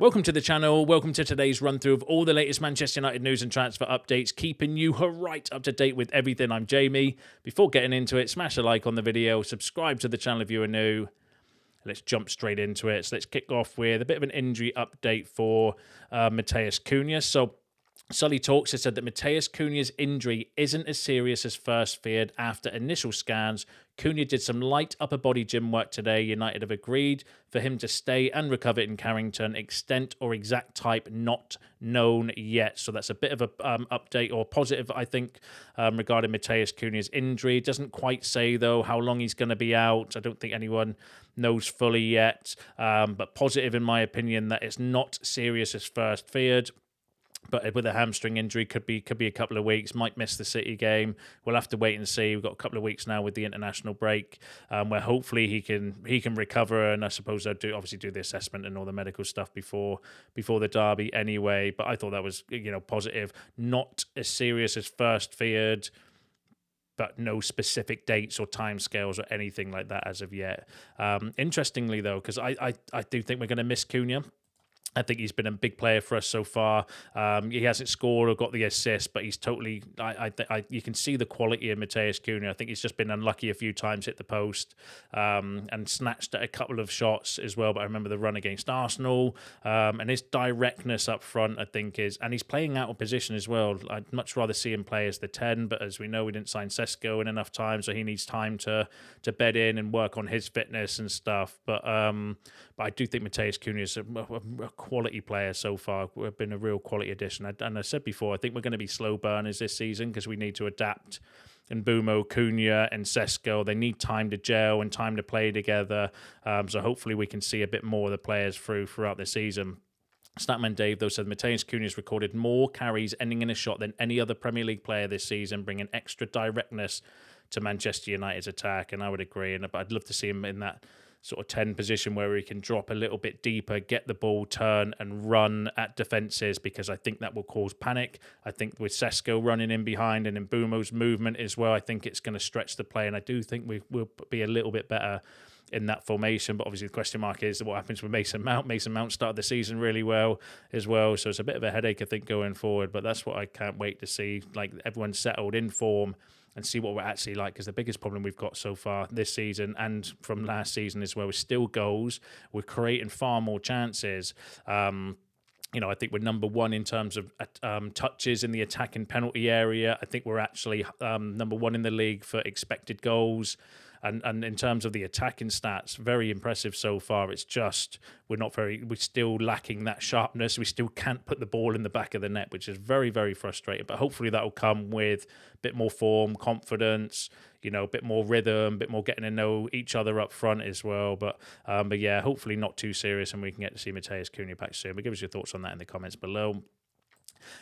Welcome to the channel. Welcome to today's run through of all the latest Manchester United news and transfer updates, keeping you right up to date with everything. I'm Jamie. Before getting into it, smash a like on the video, subscribe to the channel if you are new. Let's jump straight into it. So let's kick off with a bit of an injury update for Matheus Cunha. So Sully Talks has said that Matheus Cunha's injury isn't as serious as first feared after initial scans. Cunha did some light upper body gym work today. United have agreed for him to stay and recover in Carrington. Extent or exact type not known yet. So that's a bit of a update or positive, I think, regarding Matheus Cunha's injury. It doesn't quite say, though, how long he's going to be out. I don't think anyone knows fully yet. But positive, in my opinion, that it's not serious as first feared. But with a hamstring injury, could be a couple of weeks. Might miss the City game. We'll have to wait and see. We've got a couple of weeks now with the international break, where hopefully he can recover. And I suppose they'll obviously do the assessment and all the medical stuff before the derby anyway. But I thought that was positive. Not as serious as first feared, but no specific dates or timescales or anything like that as of yet. Interestingly, though, because I do think we're going to miss Cunha. I think he's been a big player for us so far. He hasn't scored or got the assist, but he's totally. You can see the quality of Matheus Cunha. I think he's just been unlucky a few times, hit the post, and snatched at a couple of shots as well. But I remember the run against Arsenal, and his directness up front, I think, and he's playing out of position as well. I'd much rather see him play as the 10, but as we know, we didn't sign Sekou in enough time, so he needs time to bed in and work on his fitness and stuff. But I do think Matheus Cunha is a quality player so far. We've been a real quality addition. And I said before, I think we're going to be slow burners this season because we need to adapt. And Romeo, Cunha and Sekou, they need time to gel and time to play together. So hopefully we can see a bit more of the players throughout the season. Statman Dave, though, said Matheus Cunha has recorded more carries ending in a shot than any other Premier League player this season, bringing extra directness to Manchester United's attack. And I would agree. But I'd love to see him in that sort of 10 position where he can drop a little bit deeper, get the ball, turn and run at defences, because I think that will cause panic. I think with Sekou running in behind and in Mbeumo's movement as well, I think it's going to stretch the play, and I do think we will be a little bit better in that formation. But obviously the question mark is what happens with Mason Mount. Mason Mount started the season really well as well, so it's a bit of a headache, I think, going forward. But that's what I can't wait to see, like everyone's settled in form and see what we're actually like, because the biggest problem we've got so far this season and from last season as well is still goals. We're creating far more chances. I think we're number one in terms of touches in the attack and penalty area. I think we're actually number one in the league for expected goals. And in terms of the attacking stats, very impressive so far. It's just we're still lacking that sharpness. We still can't put the ball in the back of the net, which is very, very frustrating. But hopefully that will come with a bit more form, confidence, a bit more rhythm, a bit more getting to know each other up front as well. But yeah, hopefully not too serious, and we can get to see Matheus Cunha back soon. But give us your thoughts on that in the comments below.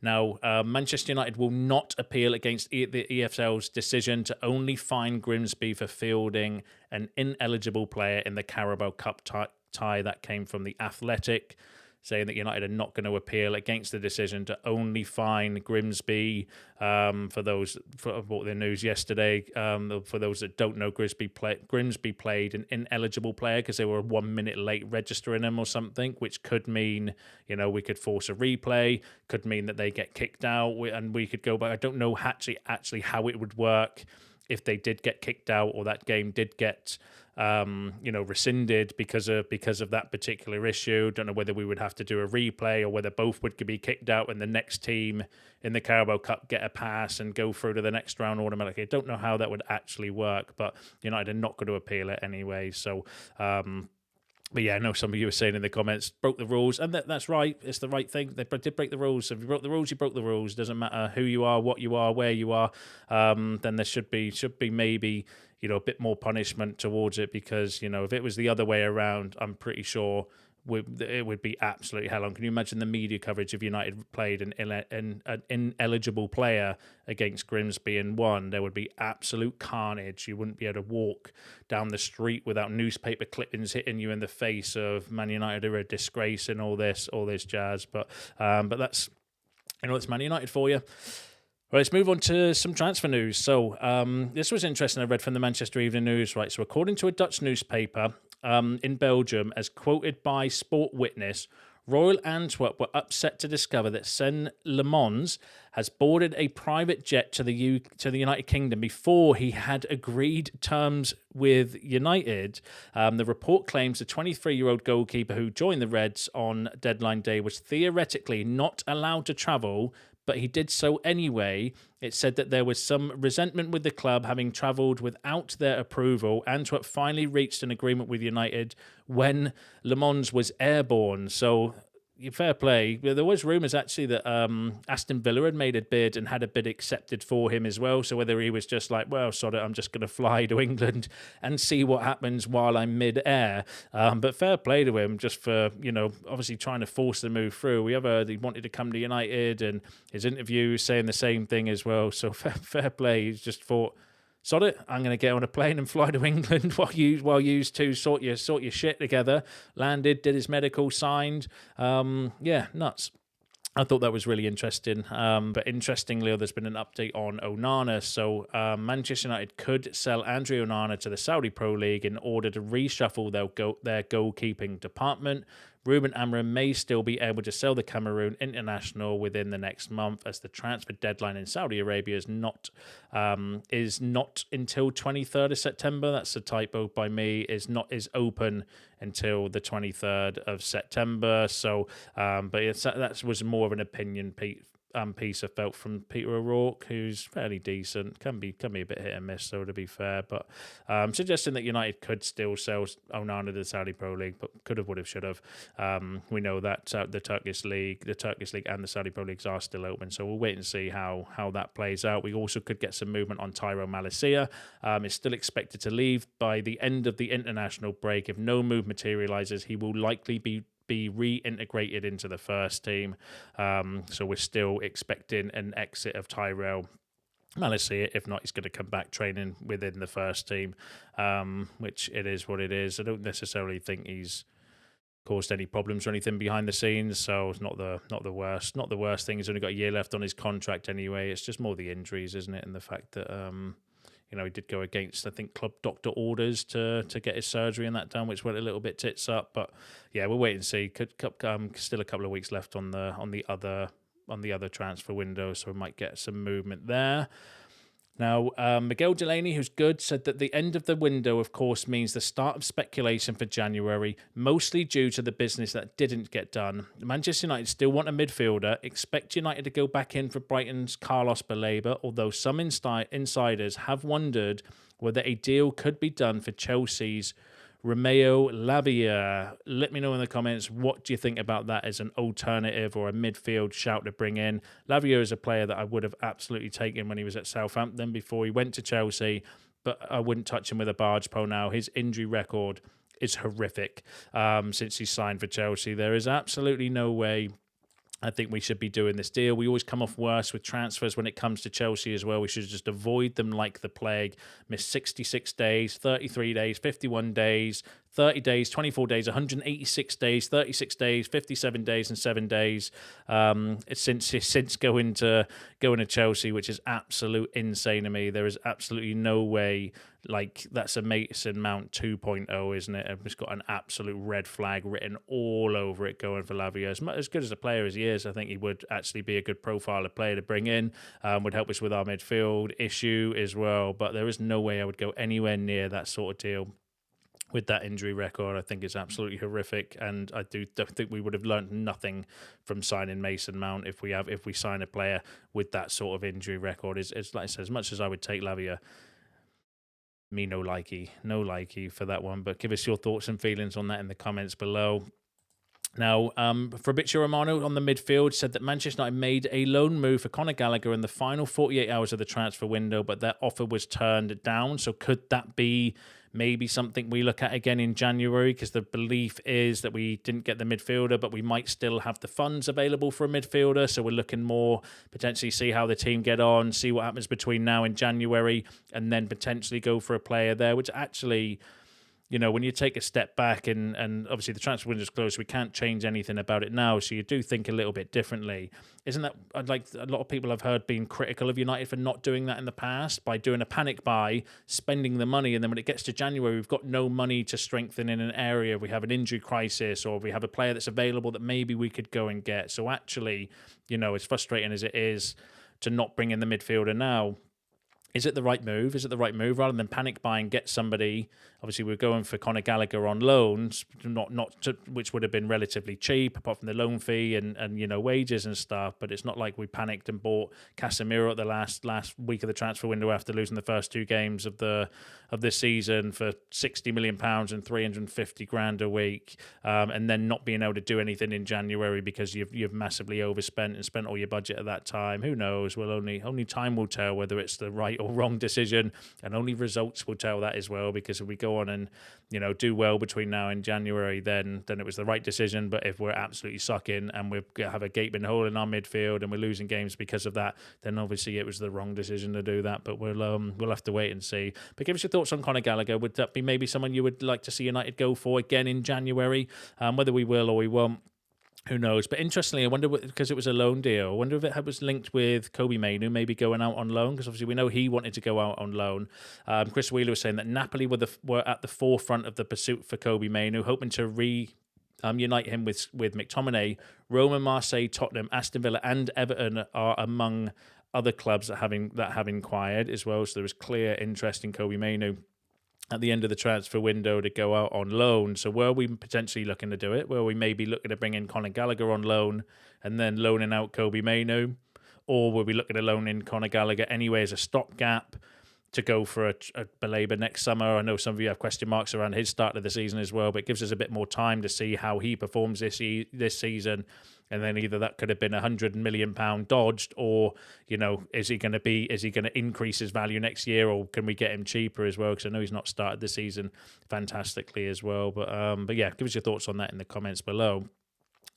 Now, Manchester United will not appeal against the EFL's decision to only fine Grimsby for fielding an ineligible player in the Carabao Cup tie. That came from The Athletic, saying that United are not going to appeal against the decision to only fine Grimsby. For the news yesterday, for those that don't know, Grimsby played an ineligible player because they were 1 minute late registering him or something, which could mean, we could force a replay, could mean that they get kicked out and we could go back. I don't know actually how it would work if they did get kicked out or that game did get rescinded because of that particular issue. Don't know whether we would have to do a replay or whether both would be kicked out and the next team in the Carabao Cup get a pass and go through to the next round automatically. I don't know how that would actually work, but United are not going to appeal it anyway. So but yeah, I know some of you were saying in the comments, broke the rules, and that's right. It's the right thing. They did break the rules. So if you broke the rules, you broke the rules. Doesn't matter who you are, what you are, where you are. Then there should be maybe a bit more punishment towards it, because if it was the other way around, I'm pretty sure it would be absolutely hell on. Can you imagine the media coverage if United played an ineligible player against Grimsby and won? There would be absolute carnage. You wouldn't be able to walk down the street without newspaper clippings hitting you in the face of Man United are a disgrace and all this jazz. But that's it's Man United for you. Right, let's move on to some transfer news. So this was interesting. I read from the Manchester Evening News. Right, so according to a Dutch newspaper in Belgium, as quoted by Sport Witness, Royal Antwerp were upset to discover that Sen Lammens has boarded a private jet to the United Kingdom before he had agreed terms with United. The report claims the 23-year-old goalkeeper who joined the Reds on deadline day was theoretically not allowed to travel, but he did so anyway. It said that there was some resentment with the club having travelled without their approval. Antwerp finally reached an agreement with United when Lammens was airborne. So, fair play. There was rumours actually that Aston Villa had made a bid and had a bid accepted for him as well. So whether he was just like, well, sod it, I'm just going to fly to England and see what happens while I'm mid-air. But fair play to him just for, obviously trying to force the move through. We have heard he wanted to come to United, and his interview saying the same thing as well. So fair play. He's just thought, sod it, I'm going to get on a plane and fly to England while you two sort your shit together. Landed, did his medical, signed. Nuts. I thought that was really interesting. But interestingly, there's been an update on Onana. So Manchester United could sell Andre Onana to the Saudi Pro League in order to reshuffle their goalkeeping department. Ruben Amorim may still be able to sell the Cameroon international within the next month, as the transfer deadline in Saudi Arabia is not until 23rd of September. That's a typo by me. Is open until the 23rd of September. So, that was more of an opinion piece I felt from Peter O'Rourke, who's fairly decent. Can be a bit hit and miss, though, to be fair. But suggesting that United could still sell Onana to the Saudi Pro League, but could have, would have, should have. We know that the Turkish League and the Saudi Pro Leagues are still open, so we'll wait and see how that plays out. We also could get some movement on Tyrone Malacia. Is still expected to leave by the end of the international break. If no move materialises, he will likely be reintegrated into the first team. So we're still expecting an exit of Tyrell Malacia. If not, he's going to come back training within the first team, which it is what it is. I don't necessarily think he's caused any problems or anything behind the scenes, so it's not the worst thing. He's only got a year left on his contract anyway. It's just more the injuries, isn't it, and the fact that he did go against, I think, club doctor orders to get his surgery and that done, which went a little bit tits up. But yeah, we'll wait and see. Still a couple of weeks left on the other transfer window, so we might get some movement there. Now, Miguel Delaney, who's good, said that the end of the window, of course, means the start of speculation for January, mostly due to the business that didn't get done. Manchester United still want a midfielder. Expect United to go back in for Brighton's Carlos Baleba, although some insiders have wondered whether a deal could be done for Chelsea's Romeo Lavia. Let me know in the comments, what do you think about that as an alternative or a midfield shout to bring in? Lavia is a player that I would have absolutely taken when he was at Southampton before he went to Chelsea, but I wouldn't touch him with a barge pole now. His injury record is horrific since he signed for Chelsea. There is absolutely no way I think we should be doing this deal. We always come off worse with transfers when it comes to Chelsea as well. We should just avoid them like the plague. Miss 66 days, 33 days, 51 days, 30 days, 24 days, 186 days, 36 days, 57 days, and 7 days since going to Chelsea, which is absolute insane to me. There is absolutely no way. Like, that's a Mason Mount 2.0, isn't it? It's got an absolute red flag written all over it going for Lavia. As good as a player as he is, I think he would actually be a good profile of player to bring in. Would help us with our midfield issue as well. But there is no way I would go anywhere near that sort of deal. With that injury record, I think it's absolutely horrific, and I don't think we would have learned nothing from signing Mason Mount if we sign a player with that sort of injury record. It's like I said, as much as I would take Lavia, me no likey for that one. But give us your thoughts and feelings on that in the comments below. Now, Fabrizio Romano on the midfield said that Manchester United made a loan move for Conor Gallagher in the final 48 hours of the transfer window, but their offer was turned down. So could that be maybe something we look at again in January? Because the belief is that we didn't get the midfielder, but we might still have the funds available for a midfielder. So we're looking more, potentially see how the team get on, see what happens between now and January, and then potentially go for a player there, which actually when you take a step back and obviously the transfer window's closed, we can't change anything about it now. So you do think a little bit differently. Isn't that, like a lot of people I've heard being critical of United for not doing that in the past, by doing a panic buy, spending the money, and then when it gets to January, we've got no money to strengthen in an area. We have an injury crisis, or we have a player that's available that maybe we could go and get. So actually, as frustrating as it is to not bring in the midfielder now, is it the right move? Is it the right move rather than panic buy and get somebody? Obviously, we're going for Conor Gallagher on loans, which would have been relatively cheap, apart from the loan fee and wages and stuff. But it's not like we panicked and bought Casemiro at the last week of the transfer window after losing the first 2 games of this season for £60 million and 350 grand a week, and then not being able to do anything in January because you've massively overspent and spent all your budget at that time. Who knows? Well, only time will tell whether it's the right or wrong decision, and only results will tell that as well. Because if we go on and do well between now and January, then it was the right decision. But if we're absolutely sucking and we have a gaping hole in our midfield and we're losing games because of that, then obviously it was the wrong decision to do that. But we'll have to wait and see. But give us your thoughts on Conor Gallagher. Would that be maybe someone you would like to see United go for again in January? Whether we will or we won't, who knows? But interestingly, I wonder, because it was a loan deal, I wonder if it was linked with Kobbie Mainoo maybe going out on loan, because obviously we know he wanted to go out on loan. Chris Wheeler was saying that Napoli were at the forefront of the pursuit for Kobbie Mainoo, hoping to unite him with McTominay. Roma, Marseille, Tottenham, Aston Villa and Everton are among other clubs that have inquired as well. So there was clear interest in Kobbie Mainoo at the end of the transfer window to go out on loan. So were we potentially looking to do it? Were we maybe looking to bring in Conor Gallagher on loan and then loaning out Kobbie Mainoo? Or were we looking to loan in Conor Gallagher anyway as a stopgap to go for a Baleba next summer? I know some of you have question marks around his start of the season as well, but it gives us a bit more time to see how he performs this season. And then either that could have been £100 million dodged, or is he going to increase his value next year, or can we get him cheaper as well? Because I know he's not started the season fantastically as well. But yeah, give us your thoughts on that in the comments below.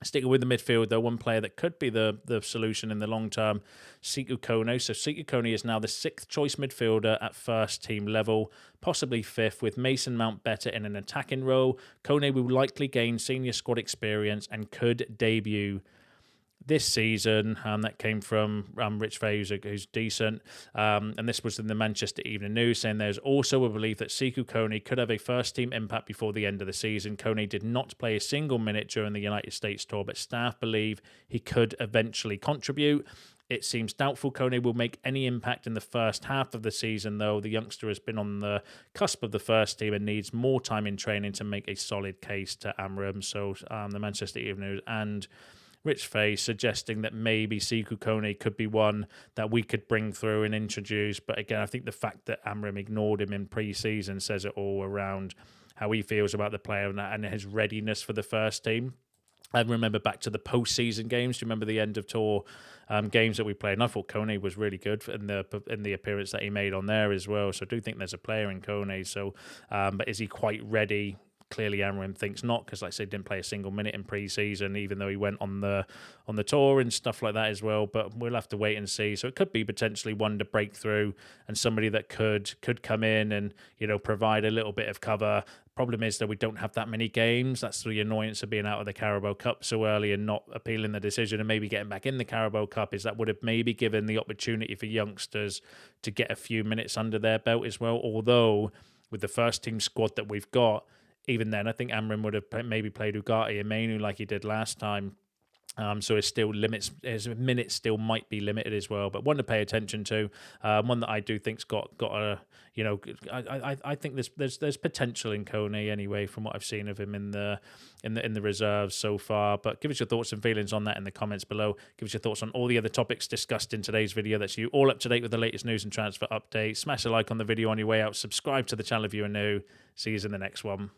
Sticking with the midfield, though, one player that could be the solution in the long term, Sekou Kone. So Sekou Kone is now the 6th choice midfielder at first team level, possibly 5th, with Mason Mount better in an attacking role. Kone will likely gain senior squad experience and could debut this season. That came from Rich Fay, who's decent. And this was in the Manchester Evening News, saying there's also a belief that Sekou Kone could have a first-team impact before the end of the season. Kone did not play a single minute during the United States tour, but staff believe he could eventually contribute. It seems doubtful Kone will make any impact in the first half of the season, though. The youngster has been on the cusp of the first team and needs more time in training to make a solid case to Amorim. So the Manchester Evening News and Rich Face suggesting that maybe Sekou Kone could be one that we could bring through and introduce. But again, I think the fact that Amorim ignored him in pre-season says it all around how he feels about the player and his readiness for the first team. I remember back to the post-season games. Do you remember the end of tour games that we played? And I thought Kone was really good in the appearance that he made on there as well. So I do think there's a player in Kone. So, but is he quite ready? Clearly, Amorim thinks not, because, like I said, didn't play a single minute in pre-season, even though he went on the tour and stuff like that as well. But we'll have to wait and see. So it could be potentially one to break through and somebody that could come in and provide a little bit of cover. Problem is that we don't have that many games. That's the annoyance of being out of the Carabao Cup so early and not appealing the decision and maybe getting back in the Carabao Cup, is that would have maybe given the opportunity for youngsters to get a few minutes under their belt as well. Although with the first team squad that we've got, even then, I think Amorim would have maybe played Ugarte and Mainoo like he did last time. So his minutes still might be limited as well, but one to pay attention to. One that I do think's got a I think there's potential in Kone anyway from what I've seen of him in the reserves so far. But give us your thoughts and feelings on that in the comments below. Give us your thoughts on all the other topics discussed in today's video. That's you all up to date with the latest news and transfer updates. Smash a like on the video on your way out. Subscribe to the channel if you are new. See you in the next one.